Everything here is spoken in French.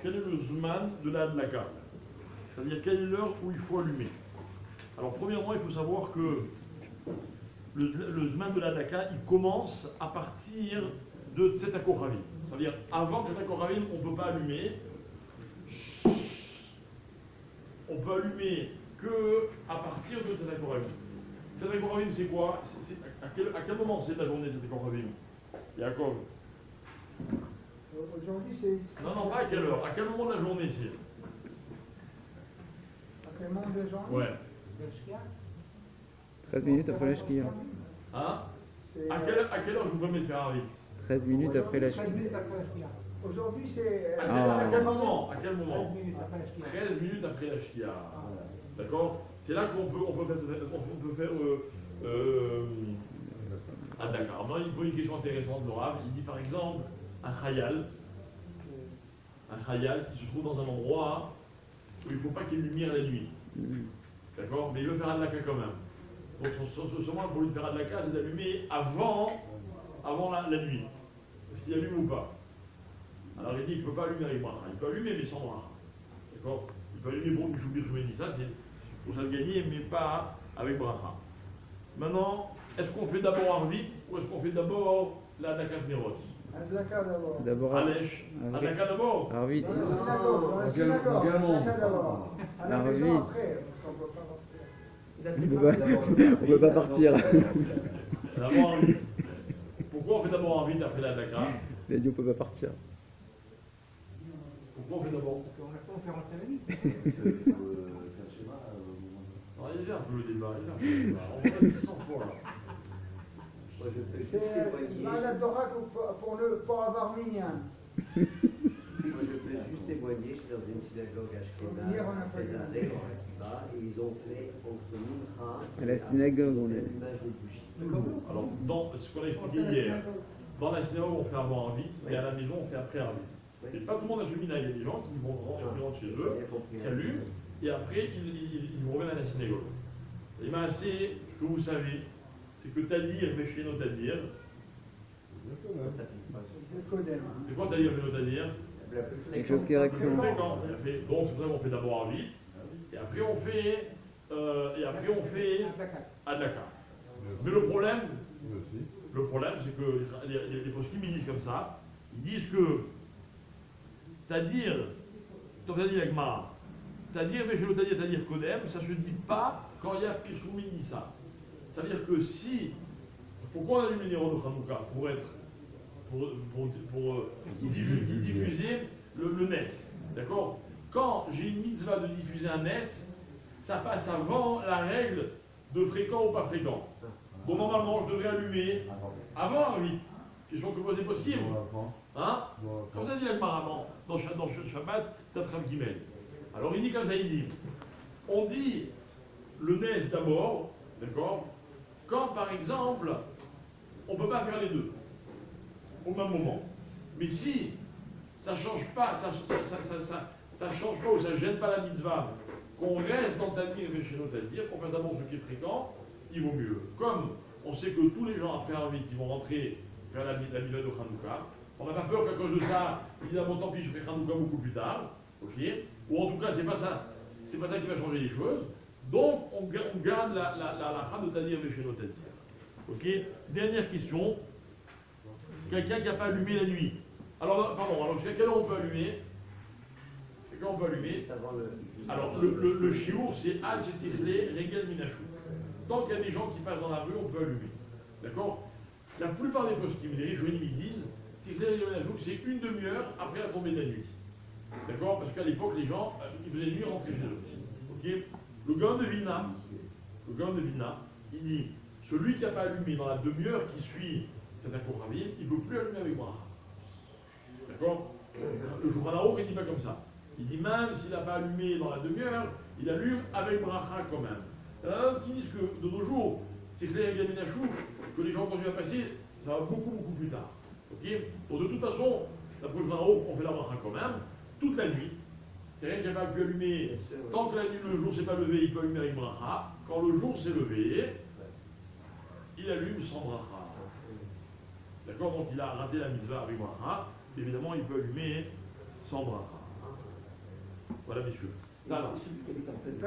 quel est le zman de la hadlaka? C'est-à-dire, quelle est l'heure où il faut allumer? Alors, premièrement, il faut savoir que le zman de la hadlaka, il commence à partir de Tzeta Kochavim. C'est-à-dire, avant Tzeta Kochavim, on ne peut pas allumer. On peut allumer que à partir de Tzeta Kochavim. Tzeta Kochavim, c'est quoi? À quel moment c'est la journée de Tzeta Kochavim? Yaakov? Aujourd'hui, c'est. Non, non, pas à quelle heure. À quel moment de la journée c'est? À quel moment de la journée? Ouais. 13 minutes après la shkia. Hein? À quelle heure je vous permets de faire un rite? 13 minutes après la shkia. Aujourd'hui, c'est. À quel moment? À quel moment? 13 minutes après la shkia. 13 minutes après la shkia. D'accord? C'est là qu'on peut faire. Ah d'accord. Non, il pose une question intéressante, le Rav. Il dit par exemple un khayal qui se trouve dans un endroit où il ne faut pas qu'il y ait de lumière la nuit. D'accord? Mais il veut faire Hadlaka quand même. Donc ce moment pour lui faire Hadlaka, c'est d'allumer avant la nuit. Est-ce qu'il allume ou pas? Alors il dit qu'il ne peut pas allumer avec bracha. Il peut allumer mais sans bracha. D'accord? Il peut allumer pour Mishoubir Choumeni. Ça c'est pour ça le gagner, mais pas avec bracha. Maintenant, est-ce qu'on fait d'abord Arvit ou est-ce qu'on fait d'abord la Hadlaka Nerot? Hadlaka d'abord. D'abord Alèche. Hadlaka d'abord. Arvit. Dans la synagogue. Hadlaka d'abord. Arvit. Après, on peut pas partir. On peut pas partir. D'abord Arvit. Pourquoi on fait d'abord Arvit après la Hadlaka? Il a dit on peut pas partir. Pourquoi on fait d'abord? Parce qu'on a pas fait rentrer la nuit. Non, il est un peu le débat. On va dire 100 fois là. Moi, je peux juste C'est témoigner. Maladora pour avoir minyan. Moi, je peux juste témoigner. Je suis dans une synagogue à Hier, on a Ashkenaz, pas eu. 16 années, en Akiba, et ils ont fait entre Mincha À la synagogue, on est. l'allumage des bougies. Alors, dans ce qu'on a expliqué hier, dans la synagogue, on fait avant Arvit, et à la maison, on fait après Arvit. Et pas tout le monde a ce mina. Il y a des gens qui vont rentrer chez eux, qui allument, et après, ils reviennent à la synagogue. Et bien, c'est ce que vous savez, c'est que Tadir, Mesheno Tadir, Ça s'applique pas. C'est Kodem. c'est quoi Tadir, Mesheno Tadir? La plus Quelque chose qui est récurrent. Fréquent. Donc, c'est pour ça qu'on fait d'abord Arvit, et après, on fait Hadlaka. Mais le problème, c'est que les poskim ils disent comme ça, ils disent que Tadir, Tadir Kodem, ça se dit pas quand il y a Pirsou Nissa. Ça veut dire que si, pourquoi on allume les néros de Hanouka? Pour diffuser le NES. D'accord? Quand j'ai une mitzvah de diffuser un NES, ça passe avant la règle de fréquent ou pas fréquent. Donc normalement, je devrais allumer avant un 8. Question que pose des poskim. Hein? Comme ça dit l'Agmar dans Shabbat, Tatram Gimel. Alors il dit comme ça, il dit, on dit le NES d'abord, d'accord? Quand par exemple, on ne peut pas faire les deux au même moment. Mais si ça ne change pas, ça change pas ou ça ne gêne pas la mitzvah, qu'on reste dans le Tadir et chez nos Tadir, qu'on fasse d'abord ce qui est fréquent, il vaut mieux. Comme on sait que tous les gens après un 8, ils vont rentrer faire la mitzvah de Hanouka, on n'a pas peur qu'à cause de ça, ils disent ah bon tant pis, je ferai Hanouka beaucoup plus tard, ok? Ou en tout cas, c'est pas ça qui va changer les choses. Donc on garde la lacha de Tadir et chez nos Tadir. Ok? Dernière question. Quelqu'un qui n'a pas allumé la nuit. Alors, jusqu'à quelle heure on peut allumer? Quand on peut allumer? Juste avant le. Alors, le chiour, c'est Ad Chetirle Regel Minachou. Tant qu'il y a des gens qui passent dans la rue, on peut allumer. D'accord? La plupart des poskim, les Rishonim, ils disent Tirle Regel Minachou, c'est une demi-heure après la tombée de la nuit. D'accord? Parce qu'à l'époque, les gens, ils faisaient nuit rentrer chez eux. Ok? Le Gaon de Vina, il dit celui qui n'a pas allumé dans la demi-heure qui suit cet Kochavim, il ne peut plus allumer avec bracha. D'accord? Le Shulchan Aruch, il ne dit pas comme ça. Il dit même s'il n'a pas allumé dans la demi-heure, il allume avec bracha quand même. Il y en a d'autres qui disent que de nos jours, c'est clair et Gaminachou, que les gens continuent à passer, ça va beaucoup plus tard. Ok? Donc de toute façon, d'après le Shulchan Aruch, on fait la bracha quand même, toute la nuit. Quelqu'un qui n'a pas pu allumer, tant que la nuit, le jour s'est pas levé, il peut allumer avec bracha. Quand le jour s'est levé, il allume sans bracha. D'accord? Donc il a raté la mitzvah avec bracha. Évidemment, il peut allumer sans bracha. Voilà, messieurs. Non, non. Celui qui habite en pleine